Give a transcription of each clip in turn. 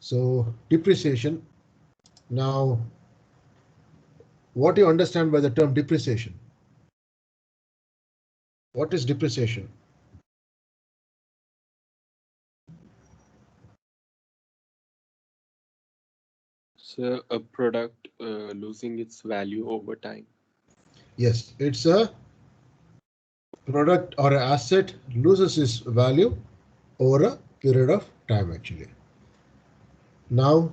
So depreciation. Now, what do you understand by the term depreciation? What is depreciation? So a product losing its value over time. Yes, it's a product or an asset loses its value over a period of time actually. Now,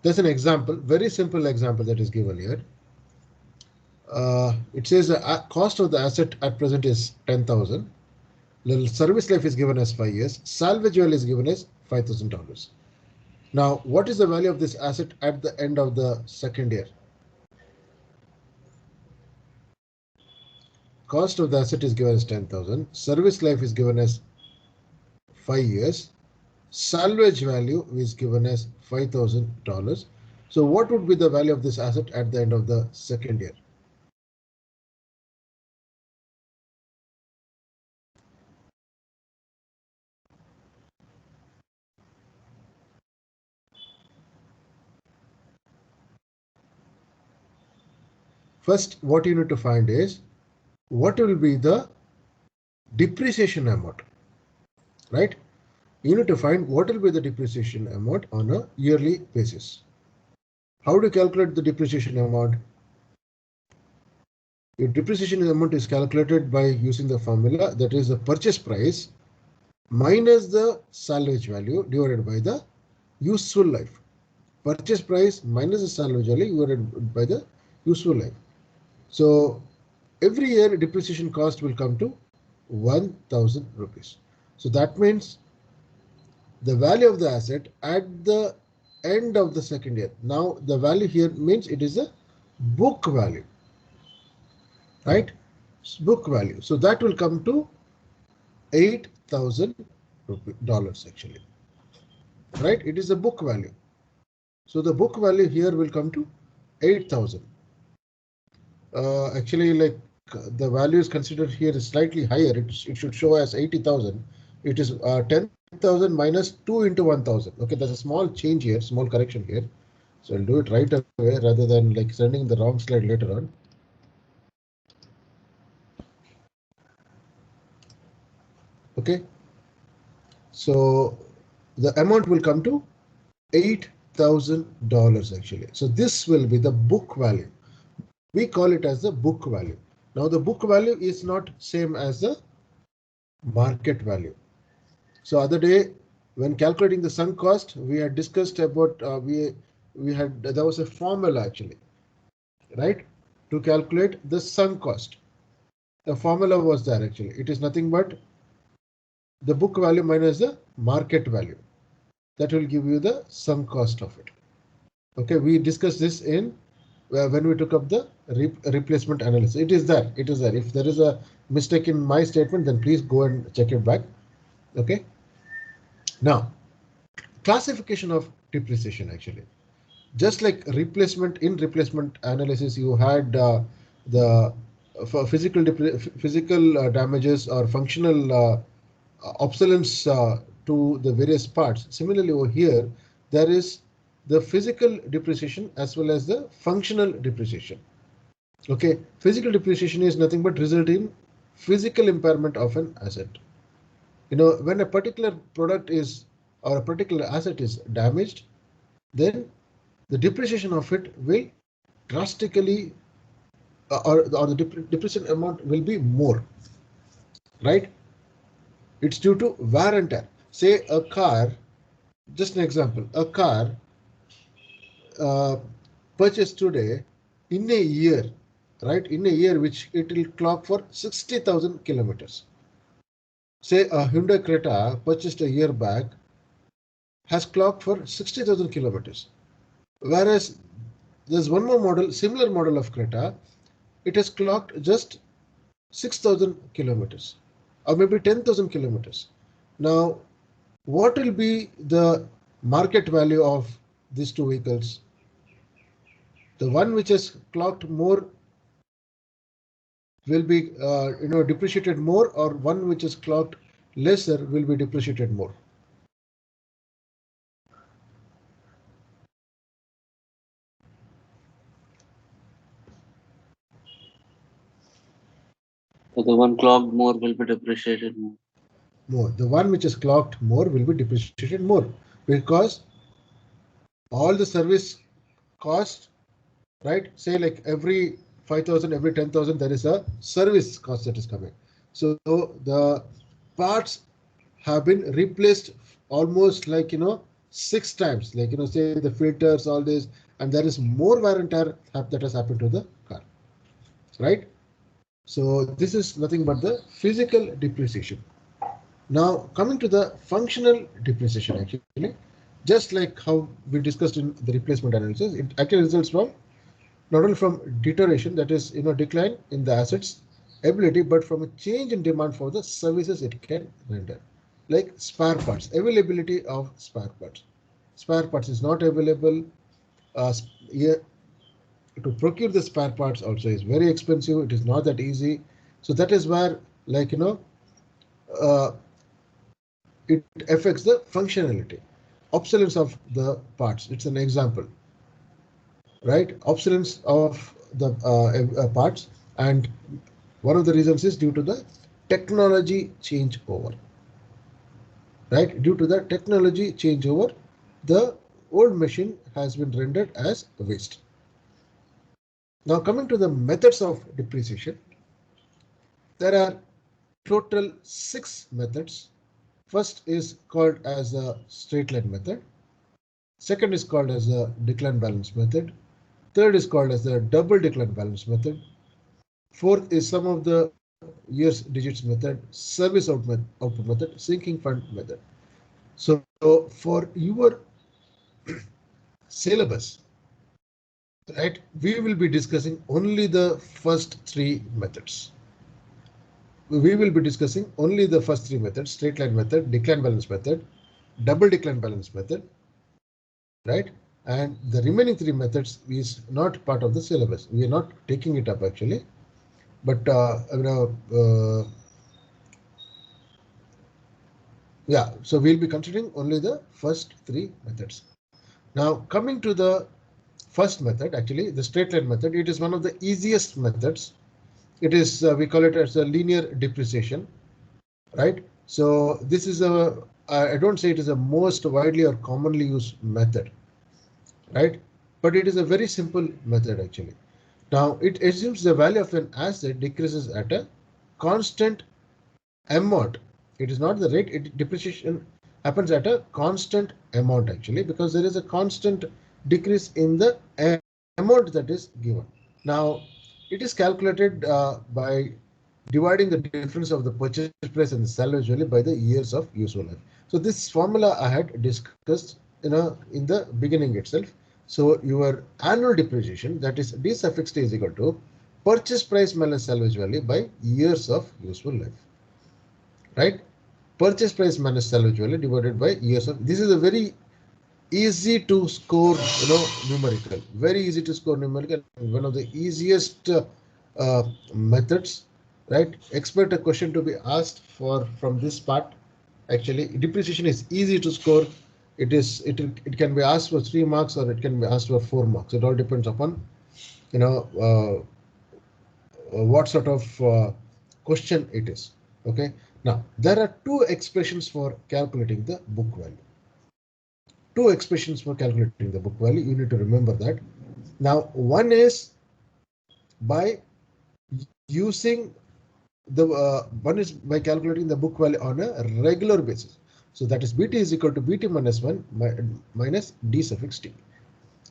there's an example, very simple example that is given here. It says the cost of the asset at present is 10,000. The service life is given as 5 years. Salvage value is given as $5,000. Now, what is the value of this asset at the end of the second year? Cost of the asset is given as 10,000. Service life is given as 5 years. Salvage value is given as $5,000. So what would be the value of this asset at the end of the second year? First, what you need to find is what will be the depreciation amount, right? You need to find what will be the depreciation amount on a yearly basis. How do you calculate the depreciation amount? Your depreciation amount is calculated by using the formula, that is the purchase price minus the salvage value divided by the useful life. Purchase price minus the salvage value divided by the useful life. So every year depreciation cost will come to 1,000 rupees. So that means the value of the asset at the end of the second year. Now the value here means it is a book value, right? Book value. So that will come to $8,000 actually, right? It is a book value. So the book value here will come to 8,000. Actually, like the value is considered here is slightly higher. It should show as 80,000. It is 10,000 minus 2 into 1,000. Okay, there's a small change here, small correction here. So I'll do it right away rather than like sending the wrong slide later on. Okay, so the amount will come to $8,000 actually. So this will be the book value. We call it as the book value. Now the book value is not same as the market value. So other day when calculating the sunk cost, we had discussed about we had there was a formula actually, right, to calculate the sunk cost. The formula was there actually. It is nothing but the book value minus the market value. That will give you the sunk cost of it. Okay, we discussed this in when we took up the replacement analysis. It is there. It is there. If there is a mistake in my statement, then please go and check it back. Okay. Now, classification of depreciation actually. Just like replacement, in replacement analysis, you had the for physical damages or functional obsolescence to the various parts. Similarly, over here, there is the physical depreciation as well as the functional depreciation. Okay, physical depreciation is nothing but result in physical impairment of an asset. When a particular product is or a particular asset is damaged, then the depreciation of it will drastically or the depreciation amount will be more, right? It's due to wear and tear. Say a car, just an example, a car uh, purchased today in a year, right? In a year, which it will clock for 60,000 kilometers. Say a Hyundai Creta purchased a year back has clocked for 60,000 kilometers. Whereas there's one more model, similar model of Creta, it has clocked just 6,000 kilometers or maybe 10,000 kilometers. Now, what will be the market value of these two vehicles? The one which has clocked more will be depreciated more, or one which is clocked lesser will be depreciated more. the one clocked more will be depreciated more. More. The one which is clocked more will be depreciated more because all the service cost, right? Say like every 5,000, every 10,000, there is a service cost that is coming. So the parts have been replaced almost like, 6 times, like, say the filters, all this, and there is more wear and tear that has happened to the car, right? So this is nothing but the physical depreciation. Now coming to the functional depreciation, actually, just like how we discussed in the replacement analysis, it actually results from not only from deterioration, that is, decline in the assets ability, but from a change in demand for the services it can render, like spare parts, availability of spare parts. Spare parts is not available. Here, to procure the spare parts also is very expensive. It is not that easy. So that is where, like, uh, it affects the functionality. Obsolescence of the parts. It's an example, right? Obsolescence of the parts, and one of the reasons is due to the technology changeover, right? Due to the technology changeover, the old machine has been rendered as waste. Now coming to the methods of depreciation, there are total 6 methods. First is called as a straight line method. Second is called as a decline balance method. Third is called as the double decline balance method. Fourth is sum of the years digits method, service output method, sinking fund method. So for your syllabus, right, we will be discussing only the first 3 methods. We will be discussing only the first 3 methods: straight line method, decline balance method, double decline balance method, right? And the remaining 3 methods is not part of the syllabus. We are not taking it up actually, but yeah, so we'll be considering only the first 3 methods. Now coming to the first method, actually the straight line method, it is one of the easiest methods. It is, we call it as a linear depreciation, right? So this is I don't say it is a most widely or commonly used method, right? But it is a very simple method actually. Now it assumes the value of an asset decreases at a constant amount. It is not the rate, depreciation happens at a constant amount actually, because there is a constant decrease in the amount that is given. Now it is calculated by dividing the difference of the purchase price and the salvage value by the years of useful life. So this formula I had discussed in the beginning itself. So your annual depreciation, that is d suffix t, is equal to purchase price minus salvage value by years of useful life, right? Purchase price minus salvage value divided by years of. This is a very easy to score, numerical. Very easy to score numerical. One of the easiest methods, right? Expect a question to be asked from this part. Actually, depreciation is easy to score. It can be asked for 3 marks or it can be asked for 4 marks. It all depends upon what sort of question it is. Okay. Now there are 2 expressions for calculating the book value. 2 expressions for calculating the book value. You need to remember that. Now one is by using the one is by calculating the book value on a regular basis. So that is bt is equal to bt minus 1 minus d suffix t,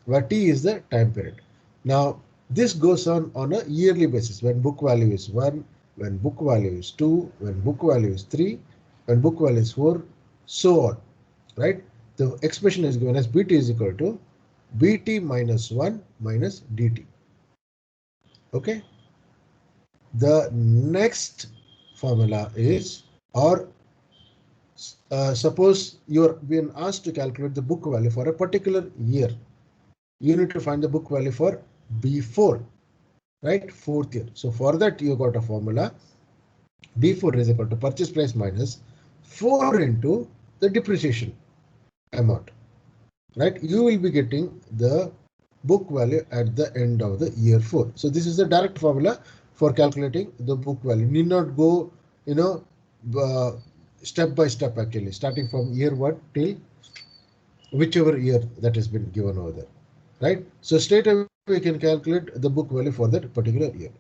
where t is the time period. Now this goes on a yearly basis, when book value is 1, when book value is 2, when book value is 3, when book value is 4, so on, right? The expression is given as bt is equal to bt minus 1 minus dt. Okay. The next formula is, or suppose you're being asked to calculate the book value for a particular year. You need to find the book value for B4, right? 4th year. So for that you got a formula. B4 is equal to purchase price minus 4 into the depreciation amount, right? You will be getting the book value at the end of the year 4. So this is the direct formula for calculating the book value. Need not go, you know, uh, step by step actually, starting from year 1 till whichever year that has been given over there, right? So straight away we can calculate the book value for that particular year.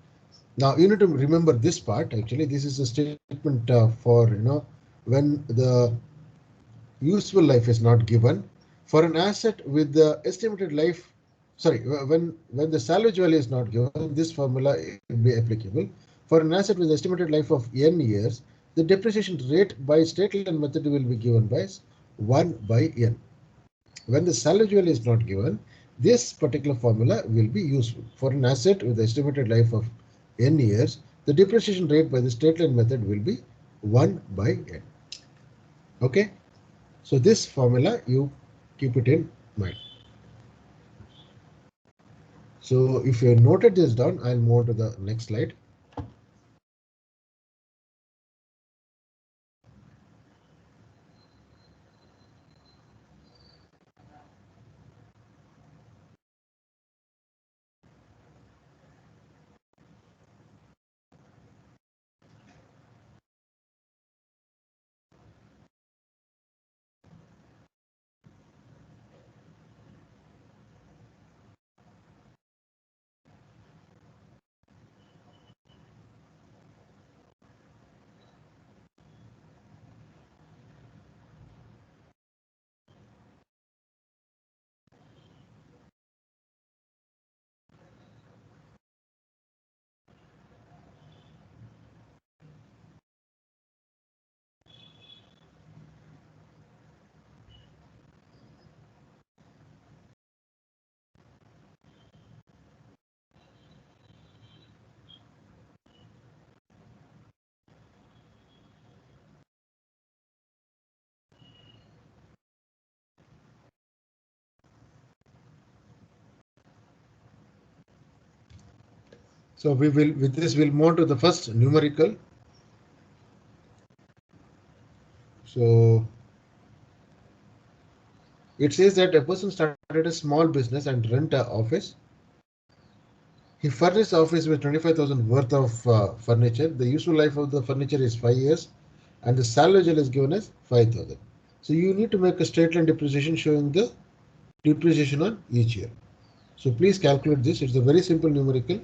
Now you need to remember this part. Actually, this is a statement for, you know, when the useful life is not given for an asset with the estimated life. Sorry, when the salvage value is not given, this formula will be applicable. For an asset with estimated life of n years, the depreciation rate by straight line method will be given by 1 by n. When the salvage value is not given, this particular formula will be useful. For an asset with the estimated life of n years, the depreciation rate by the straight line method will be 1 by n. Okay, so this formula you keep it in mind. So if you noted this down, I'll move on to the next slide. So we will, with this, we'll move on to the first numerical. So it says that a person started a small business and rent an office. He furnished the office with 25,000 worth of furniture. The useful life of the furniture is 5 years and the salvage value is given as 5,000. So you need to make a straight line depreciation showing the depreciation on each year. So please calculate this. It's a very simple numerical.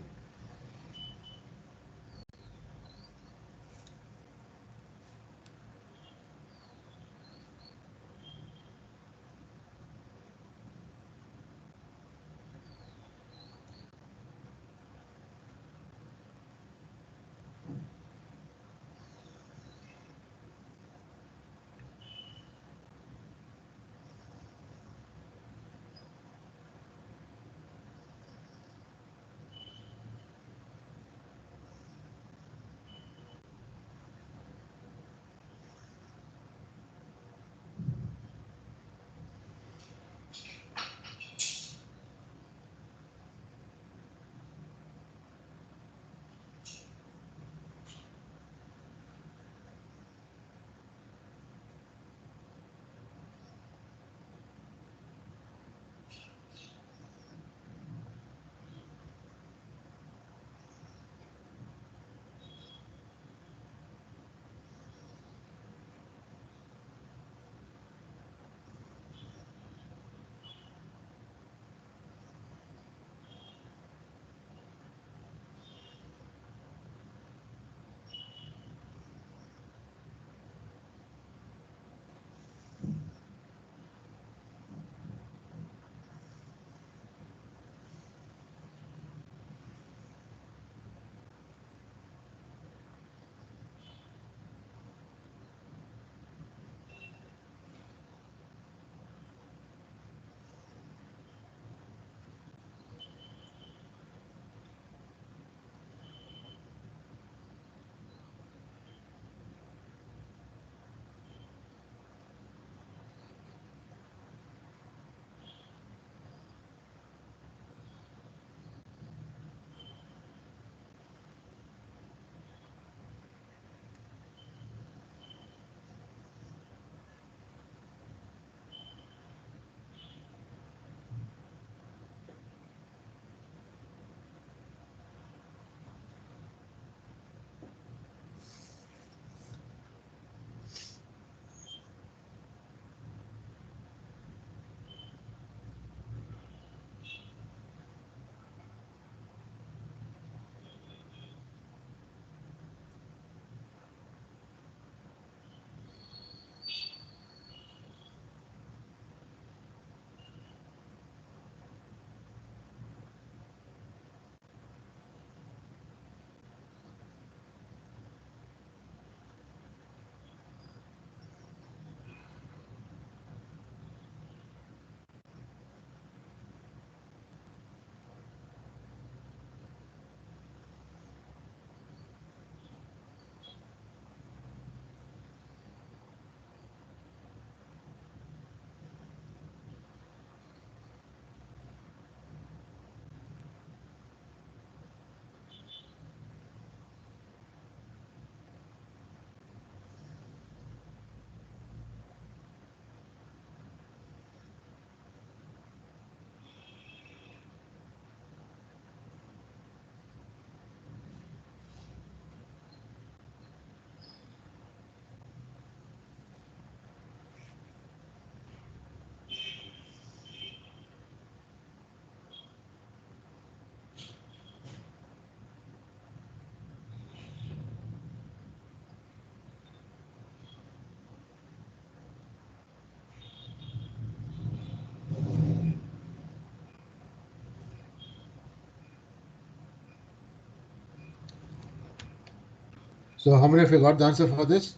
So how many of you got the answer for this?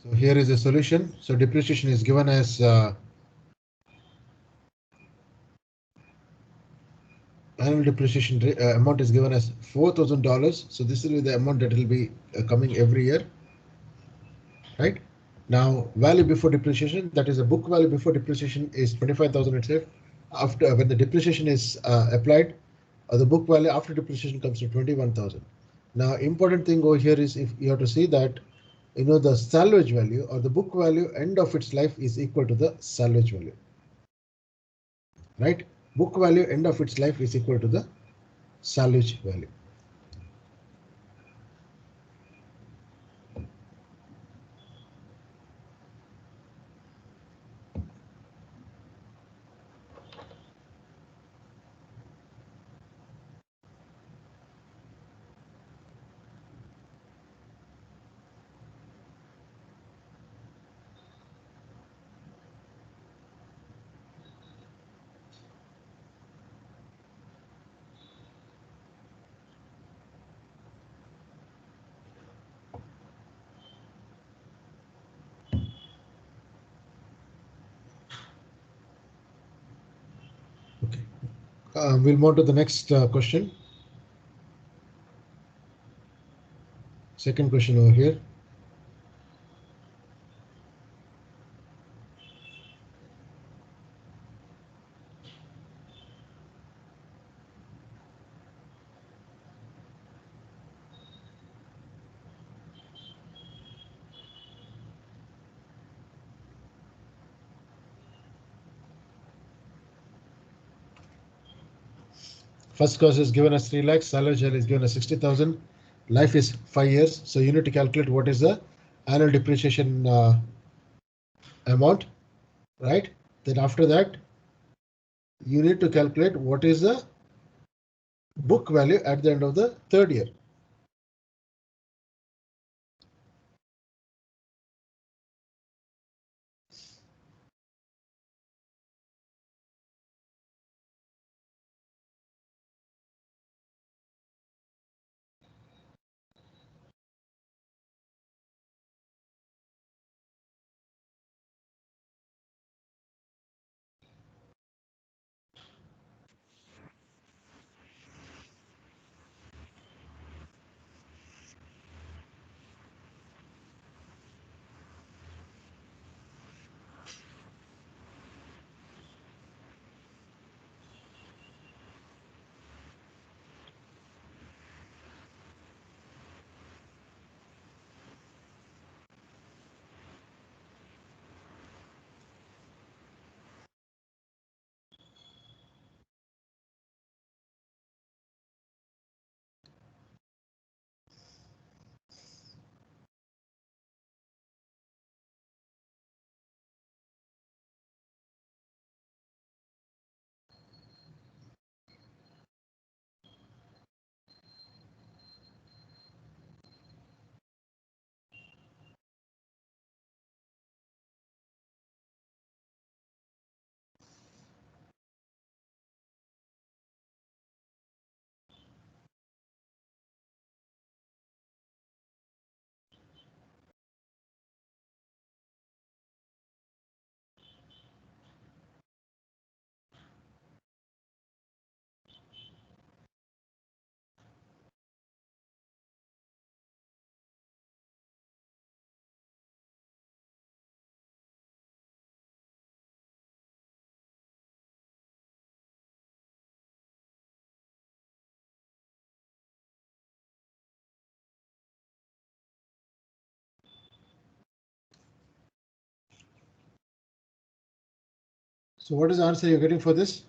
So here is the solution. So depreciation is given as annual depreciation amount is given as $4,000. So this will be the amount that will be coming every year, right? Now value before depreciation, that is a book value before depreciation, is 25,000 itself. After when the depreciation is applied, the book value after depreciation comes to 21,000. Now important thing over here is if you have to see that the salvage value or the book value end of its life is equal to the salvage value, right? Book value end of its life is equal to the salvage value. Okay, we'll move to the next question. Second question over here. First cost is given as 3 lakhs, salvage value is given as 60,000, life is 5 years. So you need to calculate what is the annual depreciation amount, right? Then after that, you need to calculate what is the book value at the end of the third year. So what is the answer you're getting for this?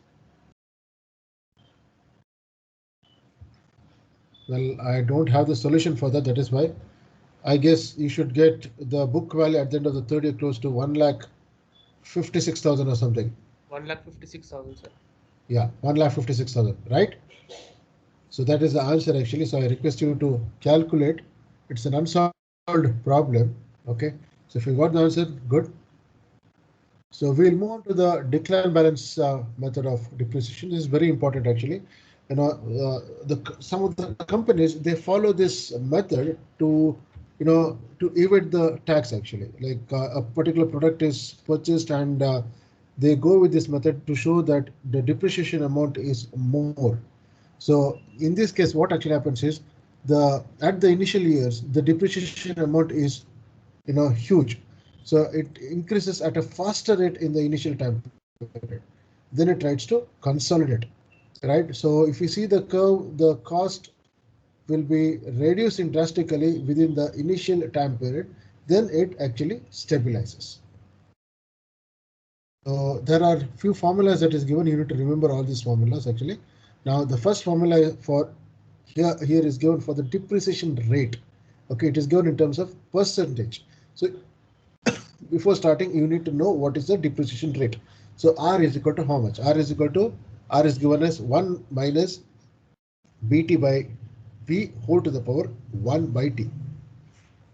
Well, I don't have the solution for that. That is why I guess you should get the book value at the end of the third year close to 1,56,000 or something. 1,56,000, sir. Yeah, 1,56,000, right? So that is the answer actually. So I request you to calculate. It's an unsolved problem. Okay. So if you got the answer, good. So we'll move on to the decline balance method of depreciation. This is very important actually. some of the companies, they follow this method to to evade the tax actually. Like a particular product is purchased and they go with this method to show that the depreciation amount is more. So in this case, what actually happens is at the initial years, the depreciation amount is huge. So it increases at a faster rate in the initial time period. Then it tries to consolidate, right? So if you see the curve, the cost will be reducing drastically within the initial time period. Then it actually stabilizes. So there are few formulas that is given. You need to remember all these formulas actually. Now the first formula for here is given for the depreciation rate. Okay, it is given in terms of percentage. So before starting, you need to know what is the depreciation rate. So R is equal to how much? R is given as 1 minus bt by p whole to the power 1 by t,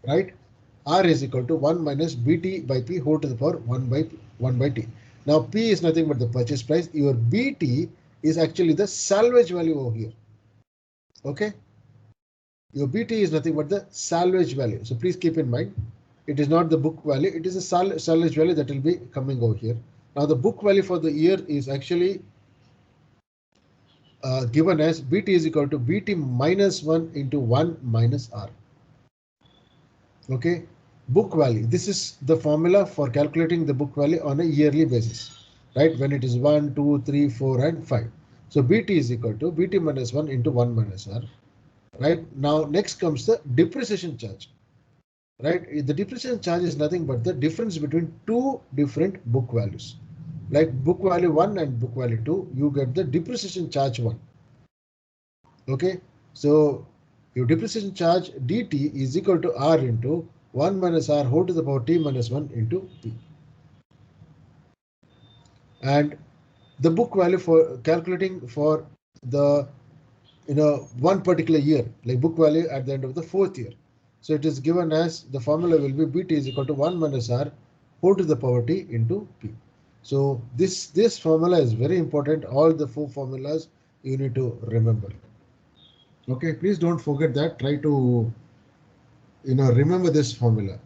right? R is equal to 1 minus bt by p whole to the power 1 by t. Now p is nothing but the purchase price. Your bt is actually the salvage value over here. Okay, your bt is nothing but the salvage value. So please keep in mind, it is not the book value, it is a salvage value that will be coming over here. Now the book value for the year is actually given as bt is equal to bt minus 1 into 1 minus r. Okay, book value. This is the formula for calculating the book value on a yearly basis, right? When it is 1, 2, 3, 4, and 5. So bt is equal to bt minus 1 into 1 minus r. Right now, next comes the depreciation charge. Right, the depreciation charge is nothing but the difference between two different book values. Like book value 1 and book value 2, you get the depreciation charge 1. Okay, so your depreciation charge dt is equal to r into 1 minus r whole to the power t minus 1 into p. And the book value for calculating for the one particular year, like book value at the end of the fourth year. So it is given as the formula will be bt is equal to 1 minus r whole to the power t into p. So this formula is very important. All the four formulas you need to remember. Okay, please don't forget that. Try to remember this formula.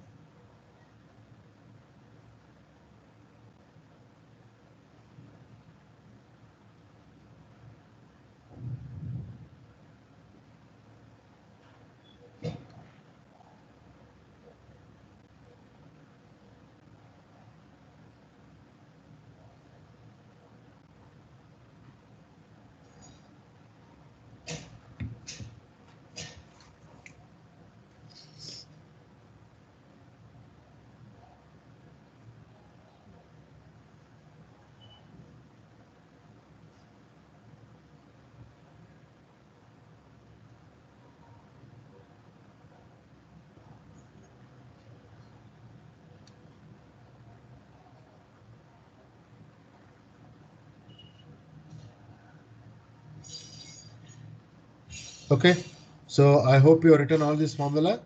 Okay, so I hope you have written all this formula.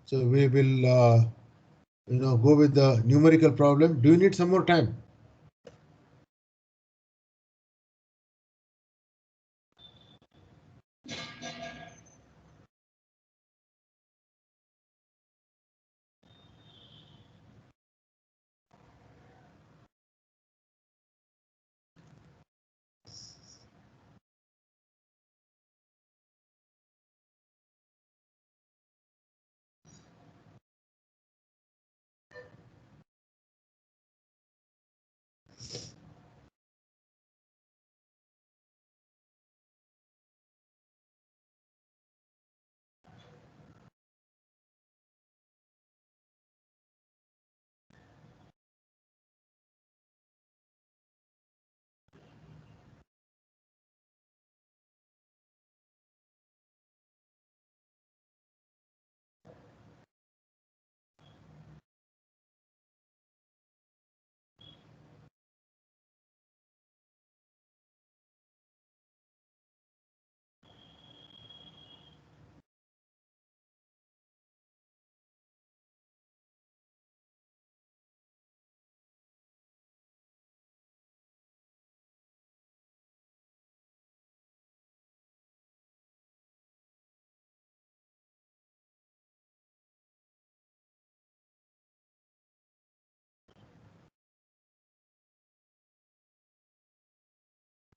So we will go with the numerical problem. Do you need some more time?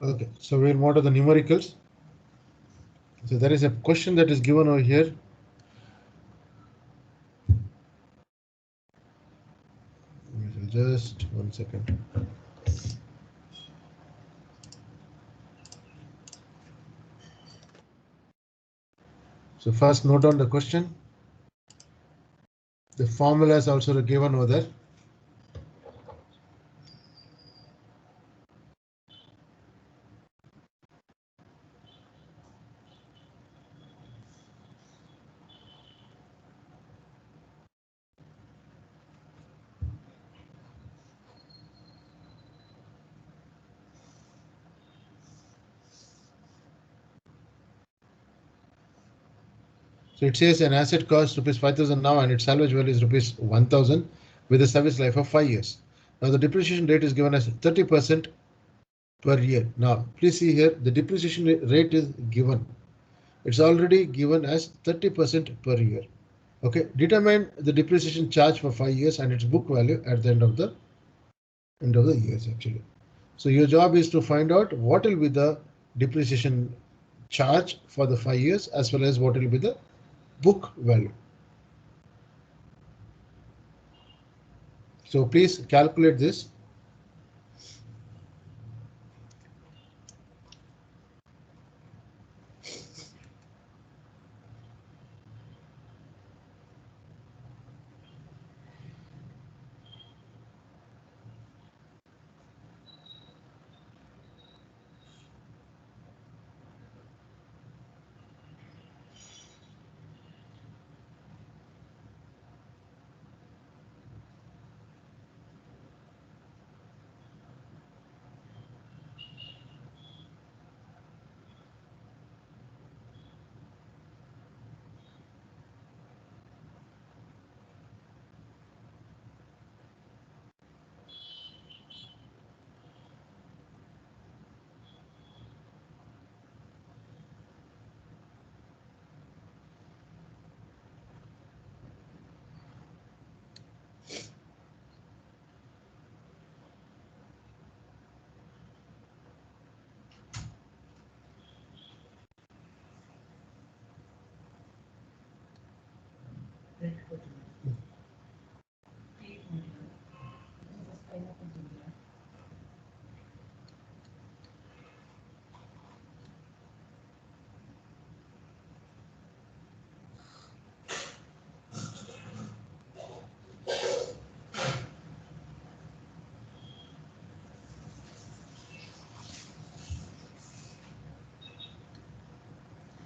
Okay, so we'll move to the numericals. So there is a question that is given over here. Just 1 second. So first note down the question. The formula is also given over there. So it says an asset costs rupees 5,000 now and its salvage value is rupees 1,000 with a service life of 5 years. Now the depreciation rate is given as 30% per year. Now please see here the depreciation rate is given. It's already given as 30% per year. Okay, determine the depreciation charge for 5 years and its book value at the end of the years actually. So your job is to find out what will be the depreciation charge for the 5 years as well as what will be the book value. So please calculate this.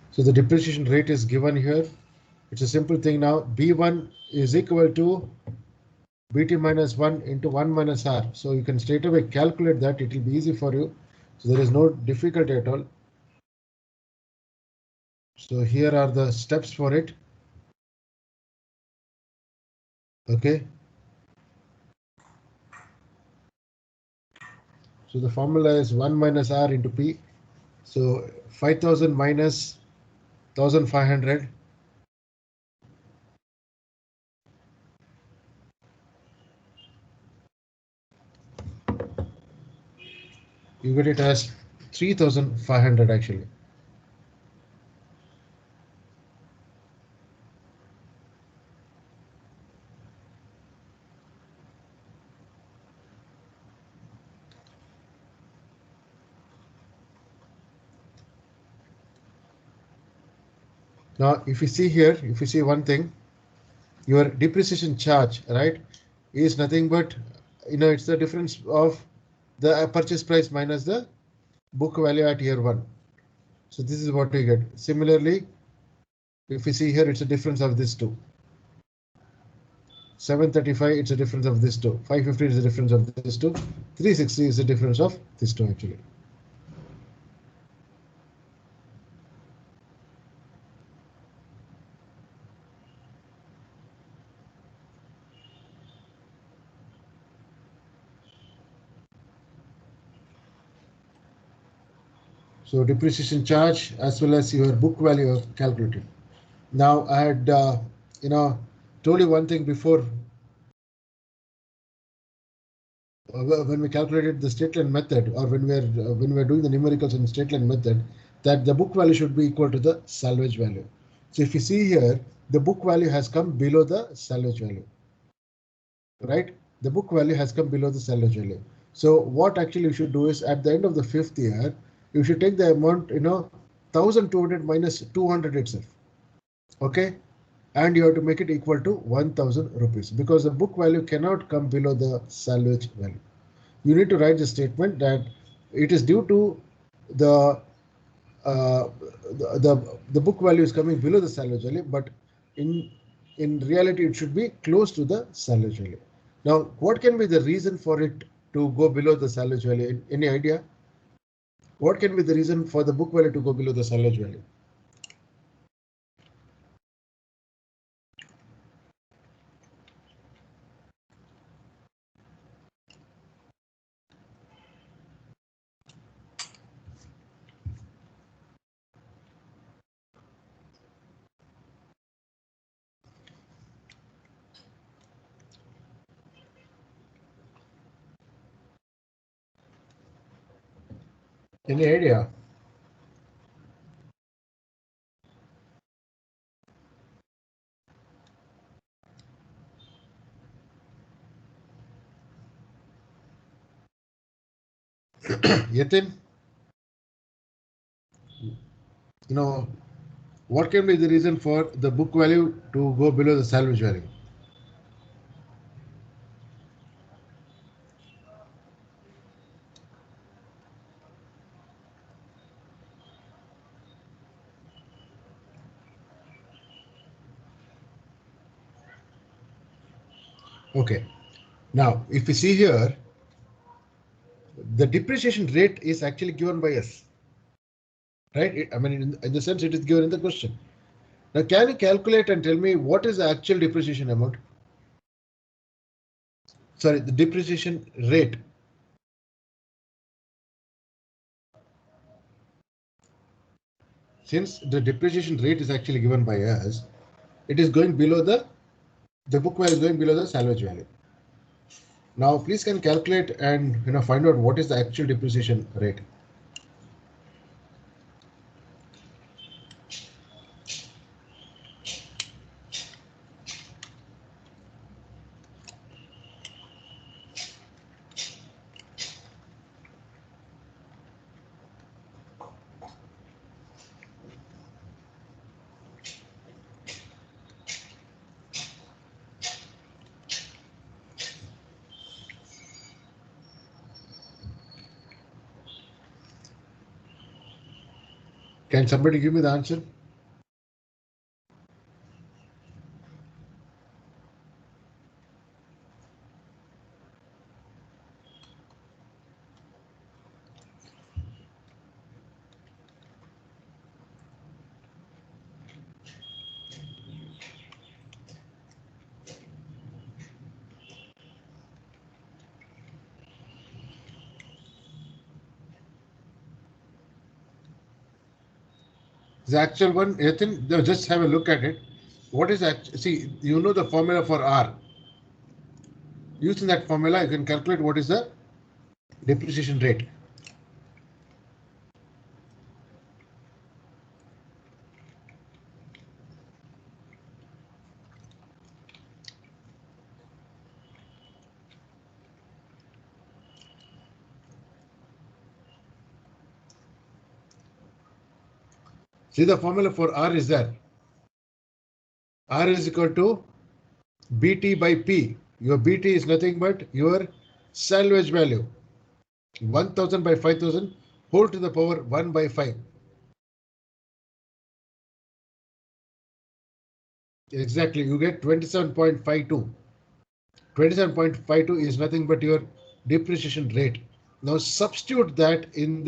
So the depreciation rate is given here. It's a simple thing now. B1 is equal to BT minus 1 into 1 minus R. So you can straight away calculate that. It will be easy for you. So there is no difficulty at all. So here are the steps for it. Okay. So the formula is 1 minus R into P. So 5,000 minus 1,500. You get it as 3,500 actually. Now, if you see here, if you see one thing, your depreciation charge, right, is nothing but, it's the difference of the purchase price minus the book value at year 1. So this is what we get. Similarly, if you see here, it's a difference of this two. 735, it's a difference of this two. 550 is the difference of this two. 360 is the difference of this two actually. So depreciation charge as well as your book value are calculated. Now I had told you one thing before. when we calculated the straight line method, or when we are doing the numericals in straight line method, that the book value should be equal to the salvage value. So if you see here, the book value has come below the salvage value, right? The book value has come below the salvage value. So what actually you should do is at the end of the fifth year, you should take the amount, 1200 minus 200 itself. Okay, and you have to make it equal to 1000 rupees, because the book value cannot come below the salvage value. You need to write the statement that it is due to the uh, the book value is coming below the salvage value, but in in reality it should be close to the salvage value. Now, what can be the reason for it to go below the salvage value? Any idea? What can be the reason for the book value to go below the salvage value? Any idea? Yatin, you know, what can be the reason for the book value to go below the salvage value? Okay. Now, if you see here, the depreciation rate is actually given by us, right? I mean, in the sense it is given in the question. Now, can you calculate and tell me what is the actual depreciation amount? Sorry, the depreciation rate. Since the depreciation rate is actually given by us, it is going below the book value is going below the salvage value. Now, please can calculate and find out what is the actual depreciation rate. Can somebody give me the answer? The actual one, Ethan, just have a look at it. What is that? See, you know the formula for R. Using that formula, you can calculate what is the depreciation rate. See, the formula for R is that R is equal to BT by P. Your BT is nothing but your salvage value. 1000 by 5000 whole to the power 1 by 5. Exactly, you get 27.52. 27.52 is nothing but your depreciation rate. Now substitute that in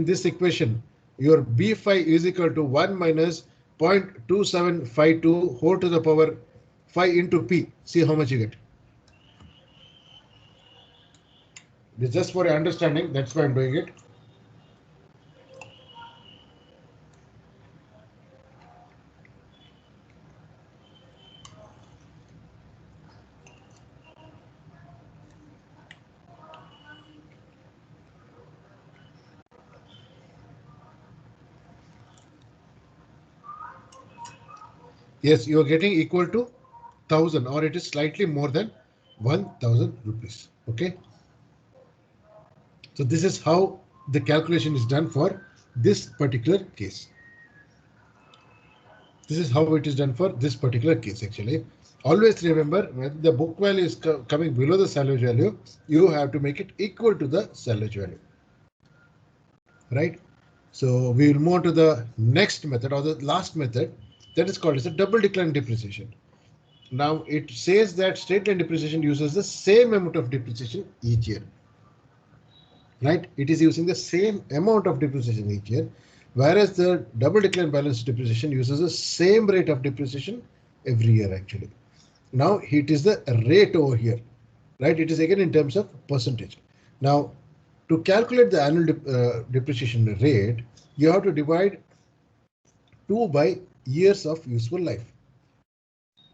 this equation. Your B5 is equal to 1 minus 0.2752 whole to the power 5 into P. See how much you get. This is just for your understanding. That's why I'm doing it. Yes, you are getting equal to 1000 or it is slightly more than 1000 rupees. Okay. So this is how the calculation is done for this particular case. This is how it is done for this particular case actually. Always remember when the book value is coming below the salvage value, you have to make it equal to the salvage value. Right? So we will move on to the next method or the last method that is called as a double decline depreciation. Now it says that straight line depreciation uses the same amount of depreciation each year. Right? It is using the same amount of depreciation each year, whereas the double decline balance depreciation uses the same rate of depreciation every year actually. Now it is the rate over here, right? It is again in terms of percentage. Now to calculate the annual depreciation rate, you have to divide 2 by years of useful life,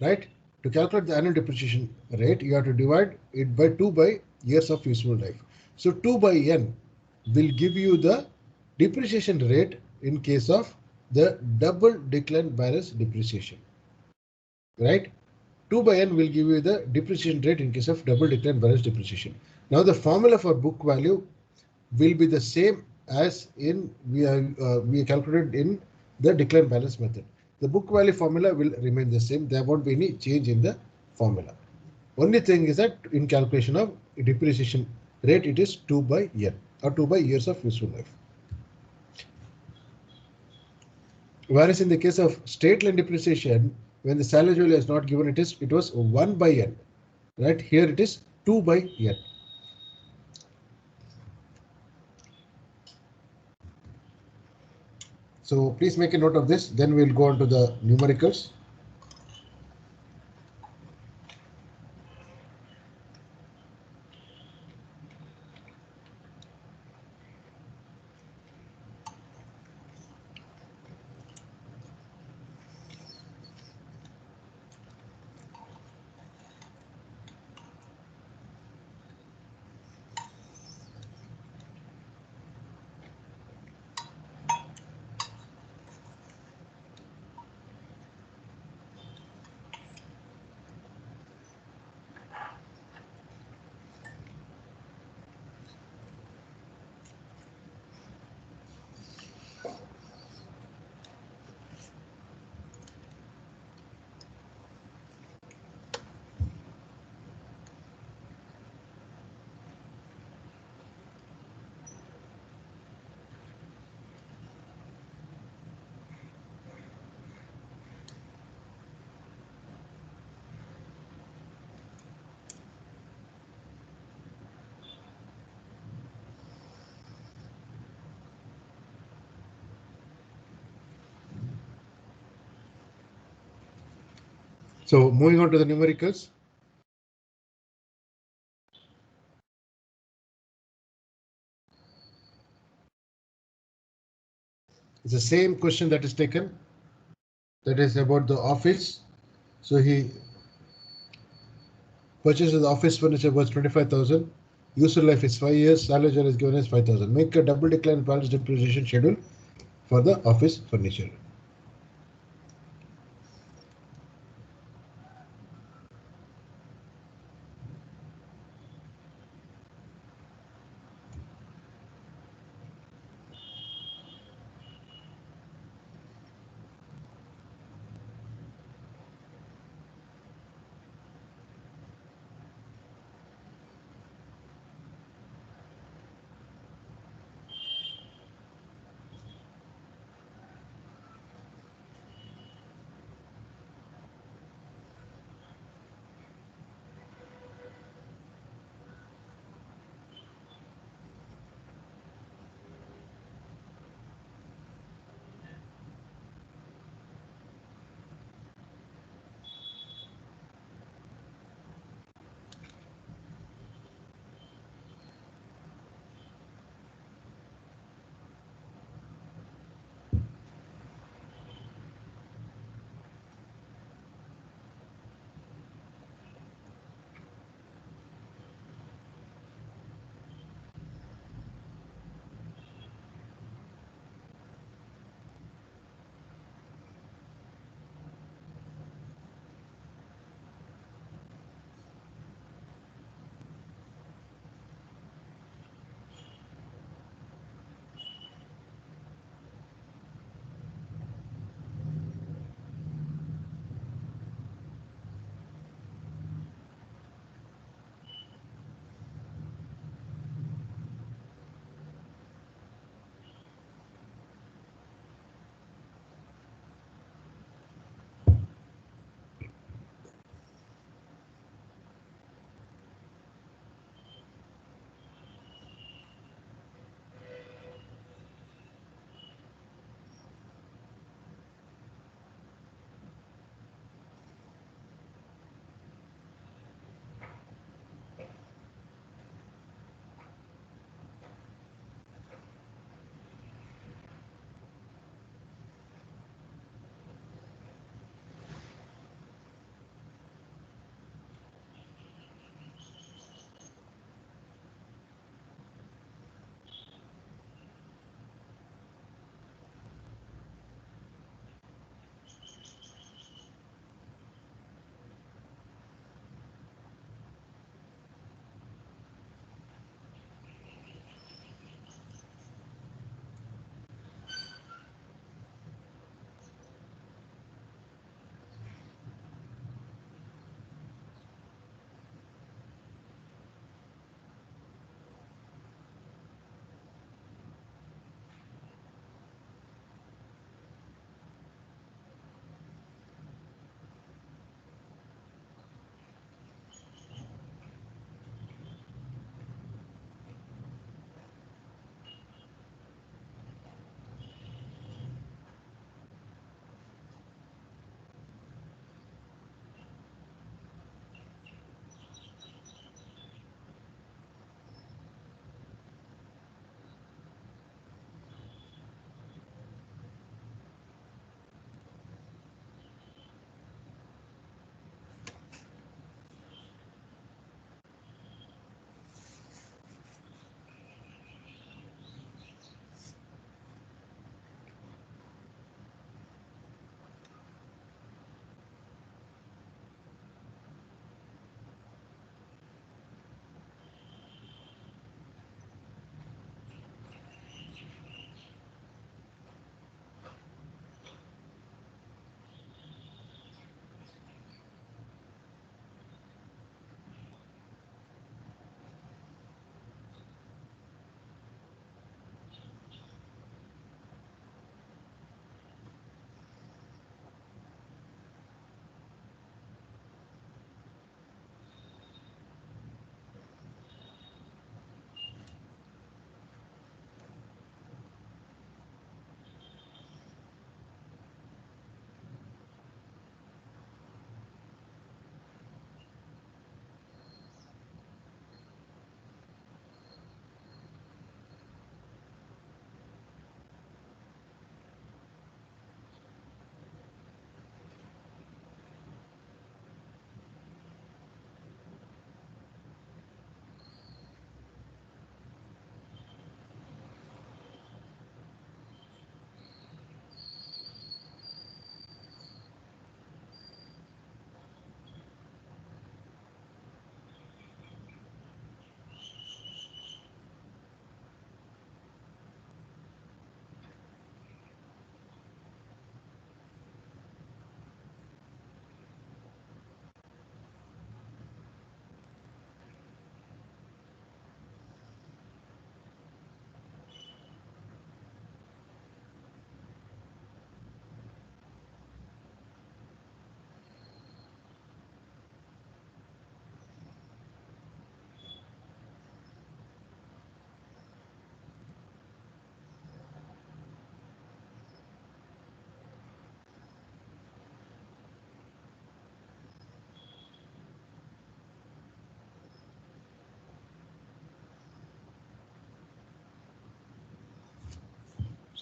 right? To calculate the annual depreciation rate, you have to divide it by 2 by years of useful life. So 2 by n will give you the depreciation rate in case of the double decline balance depreciation, right? 2 by n will give you the depreciation rate in case of double decline balance depreciation. Now the formula for book value will be the same as in we calculated in the decline balance method. The book value formula will remain the same. There won't be any change in the formula. Only thing is that in calculation of depreciation rate, it is 2 by year or 2 by years of useful life. Whereas in the case of straight line depreciation, when the salvage value is not given, it was 1 by n. Right here it is 2 by n. So please make a note of this. Then we'll go on to the numericals. So moving on to the numericals. It's the same question that is taken. That is about the office. So he purchases the office furniture worth 25,000. Useful life is 5 years. Salvage value is given as 5,000. Make a double decline balance depreciation schedule for the office furniture.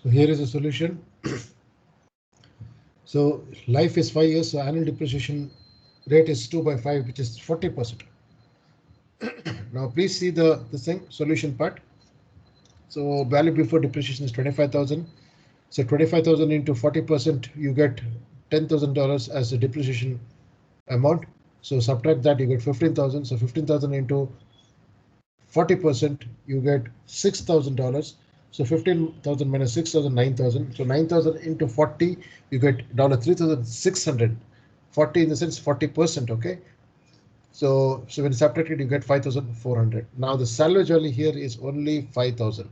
So here is a solution. So life is 5 years, so annual depreciation rate is 2 by 5, which is 40%. Now please see the thing solution part. So value before depreciation is 25,000. So 25,000 into 40%, you get $10,000 as a depreciation amount. So subtract that, you get 15,000. So 15,000 into 40%, you get $6,000. So 15,000 minus 6,000, 9,000. So 9,000 into 40, you get $3,600. 40 in the sense 40%. Okay. So when subtracted, you get 5,400. Now the salvage value here is only 5,000.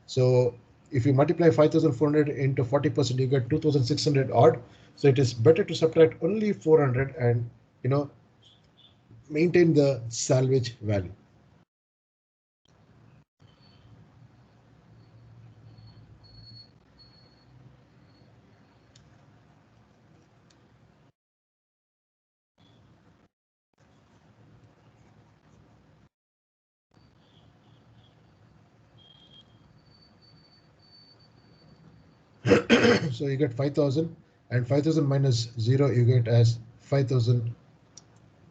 So if you multiply 5,400 into 40%, you get 2,600 odd. So it is better to subtract only 400 and maintain the salvage value. So you get 5,000 and 5,000 minus 0, you get as 5,000.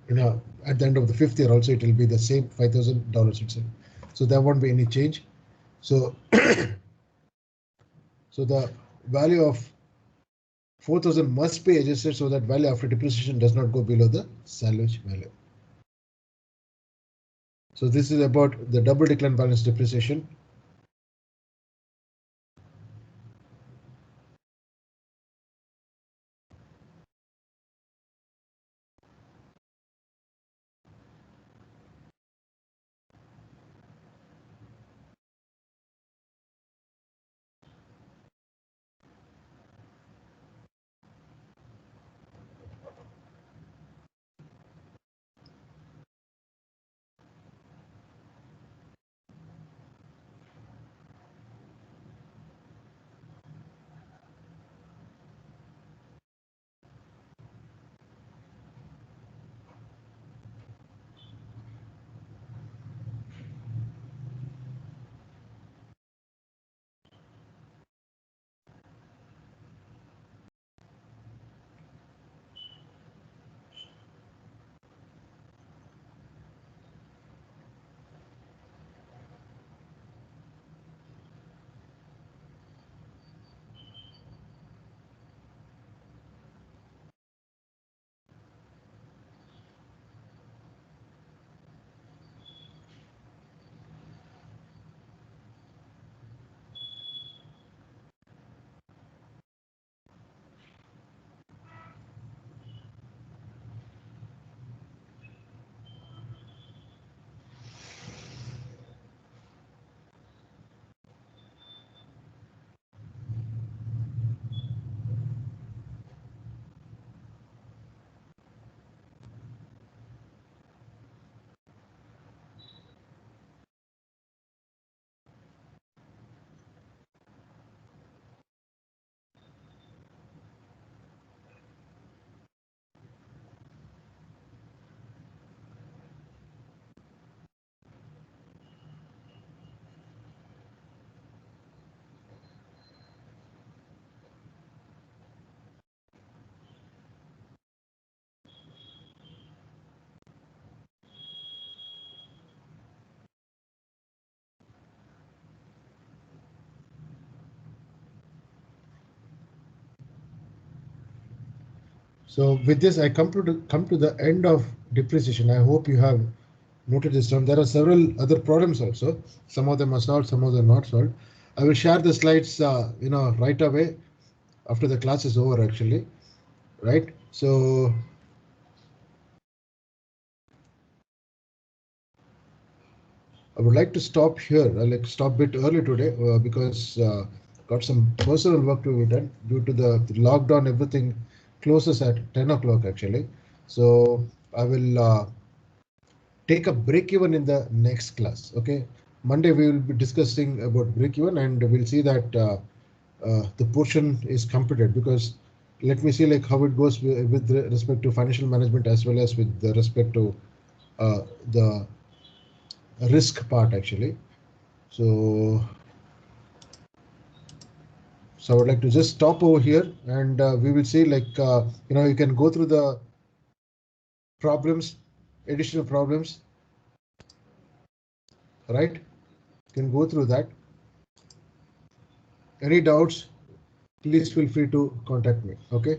At the end of the 5th year also, it will be the same $5,000 itself. So there won't be any change. So, so the value of 4,000 must be adjusted so that value after depreciation does not go below the salvage value. So this is about the double decline balance depreciation. So with this, I come to the end of depreciation. I hope you have noted this down. There are several other problems also. Some of them are solved, some of them not solved. I will share the slides, right away after the class is over, actually, right? So I would like to stop here. I'll like stop a bit early today because got some personal work to be done due to the lockdown. Everything closes at 10 o'clock actually. So I will take a break even in the next class. Okay. Monday we will be discussing about break even and we'll see that the portion is completed because let me see like how it goes with respect to financial management as well as with the respect to the risk part actually. So So I would like to just stop over here, and we will see, like, you can go through the problems, additional problems, right? You can go through that. Any doubts, please feel free to contact me. Okay.